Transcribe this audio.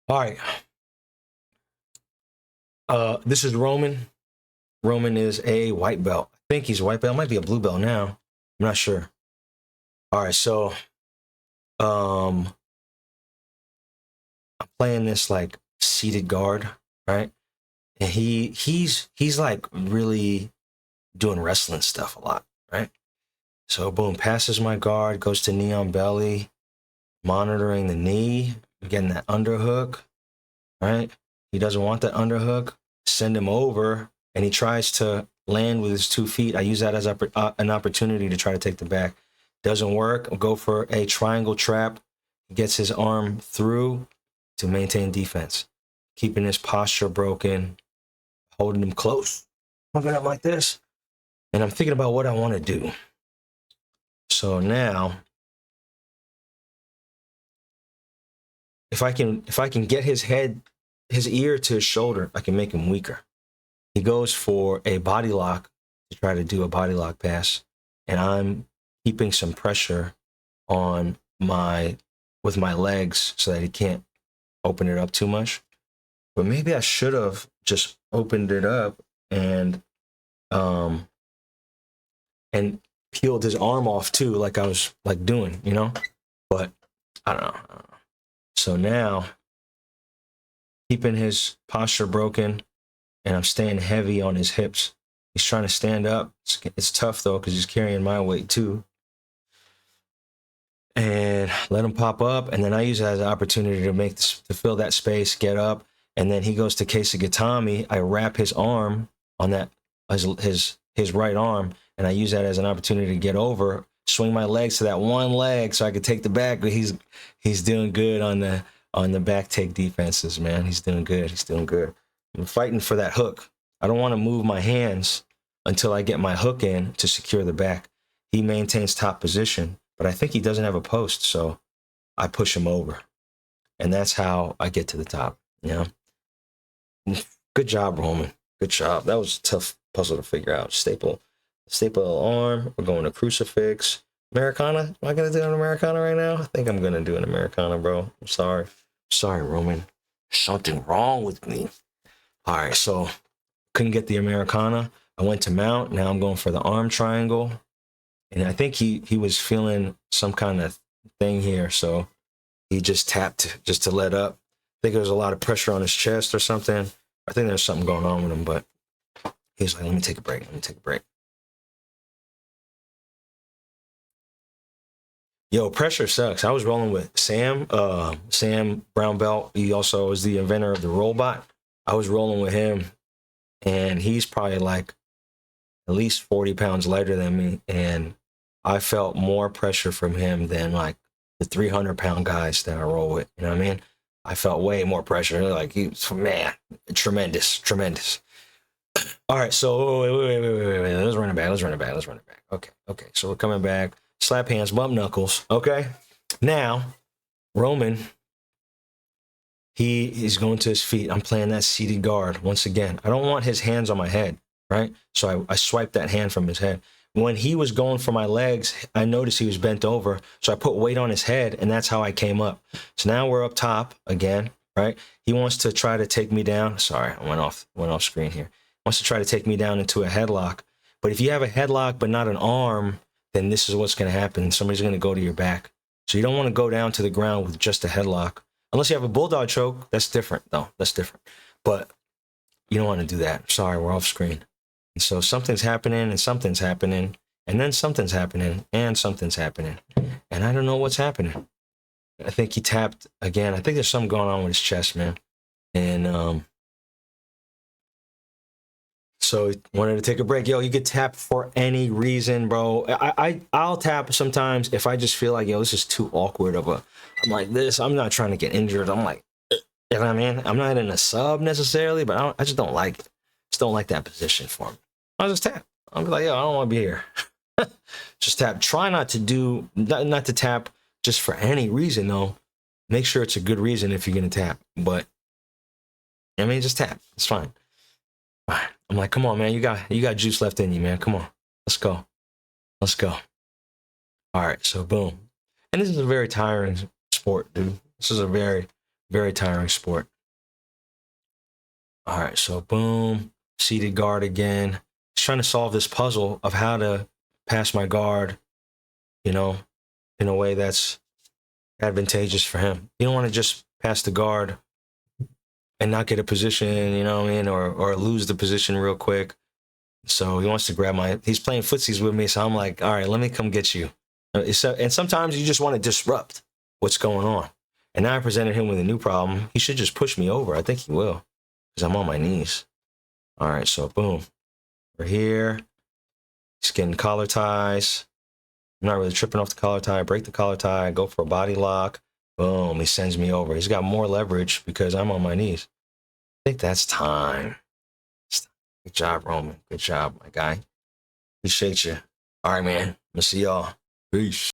All right. This is Roman. Roman is a white belt. I think he's a white belt. Might be a blue belt now. I'm not sure. All right, so um I'm playing this like seated guard, right? And he's like really doing wrestling stuff a lot, right? So boom, passes my guard, goes to knee on belly, monitoring the knee, getting that underhook, right? He doesn't want that underhook. Send him over, and he tries to land with his 2 feet. I use that as an opportunity to try to take the back. Doesn't work. I'll go for a triangle trap. He gets his arm through to maintain defense, keeping his posture broken, holding him close, holding him like this. And I'm thinking about what I want to do. So now, if I can get his ear to his shoulder, I can make him weaker. He goes for a body lock to try to do a body lock pass, and I'm keeping some pressure on with my legs so that he can't open it up too much. But maybe I should have just opened it up and peeled his arm off too, like I was like doing, you know? But I don't know. So now, keeping his posture broken, and I'm staying heavy on his hips. He's trying to stand up. It's tough though, because he's carrying my weight too. And let him pop up, and then I use it as an opportunity to fill that space, get up, and then he goes to Keisugatami. I wrap his arm on that, his right arm, and I use that as an opportunity to get over, swing my legs to that one leg so I could take the back. But he's doing good on the back take defenses, man. He's doing good. He's doing good. I'm fighting for that hook. I don't want to move my hands until I get my hook in to secure the back. He maintains top position, but I think he doesn't have a post, so I push him over. And that's how I get to the top, you know? Good job, Roman. Good job. That was a tough puzzle to figure out. Staple arm. We're going to crucifix. Americana. Am I going to do an Americana right now? I think I'm going to do an Americana, bro. I'm sorry. Sorry, Roman. Something wrong with me. All right, so couldn't get the Americana. I went to mount. Now I'm going for the arm triangle. And I think he was feeling some kind of thing here, so he just tapped just to let up. I think there was a lot of pressure on his chest or something. I think there's something going on with him, but he's like, let me take a break. Let me take a break. Yo, pressure sucks. I was rolling with Sam Brown Belt. He also was the inventor of the robot. I was rolling with him, and he's probably like at least 40 pounds lighter than me. And I felt more pressure from him than like the 300-pound guys that I roll with. You know what I mean? I felt way more pressure. Like he was, man, tremendous. All right, so wait. Let's run it back. Okay. So we're coming back. Slap hands, bump knuckles. Okay. Now, Roman, he is going to his feet. I'm playing that seated guard once again. I don't want his hands on my head, right? So I swiped that hand from his head. When he was going for my legs, I noticed he was bent over. So I put weight on his head, and that's how I came up. So now we're up top again, right? He wants to try to take me down. Sorry, I went off screen here. Wants to try to take me down into a headlock. But if you have a headlock but not an arm, then this is what's going to happen. Somebody's going to go to your back. So you don't want to go down to the ground with just a headlock. Unless you have a bulldog choke, that's different. No, that's different. But you don't want to do that. Sorry, we're off screen. And so something's happening, and something's happening, and then something's happening, and something's happening. And I don't know what's happening. I think he tapped again. I think there's something going on with his chest, man. And so he wanted to take a break. Yo, you could tap for any reason, bro. I'll tap sometimes if I just feel like, yo, this is too awkward I'm like this. I'm not trying to get injured. I'm like, you know what I mean? I'm not in a sub necessarily, but I just don't like it. Just don't like that position for me. I'll just tap. I'll be like, yo, I don't want to be here. Just tap. Try not to tap just for any reason, though. Make sure it's a good reason if you're going to tap. But, I mean, just tap. It's fine. I'm like, come on, man. You got juice left in you, man. Come on. Let's go. All right, so boom. And this is a very tiring sport, dude. This is a very, Very tiring sport. All right, so boom, seated guard again. He's trying to solve this puzzle of how to pass my guard, you know, in a way that's advantageous for him. You don't want to just pass the guard and not get a position, you know what I mean, or lose the position real quick. So he wants to grab my. He's playing footsies with me, so I'm like, all right, let me come get you. And sometimes you just want to disrupt what's going on. And now I presented him with a new problem. He should just push me over. I think he will, because I'm on my knees. All right, so boom, we're here. He's getting collar ties. I'm not really tripping off the collar tie. I break the collar tie. I go for a body lock. Boom, he sends me over. He's got more leverage because I'm on my knees. I think that's time. Good job, Roman. Good job, my guy. Appreciate you. All right, man. I'm going to see y'all. Peace.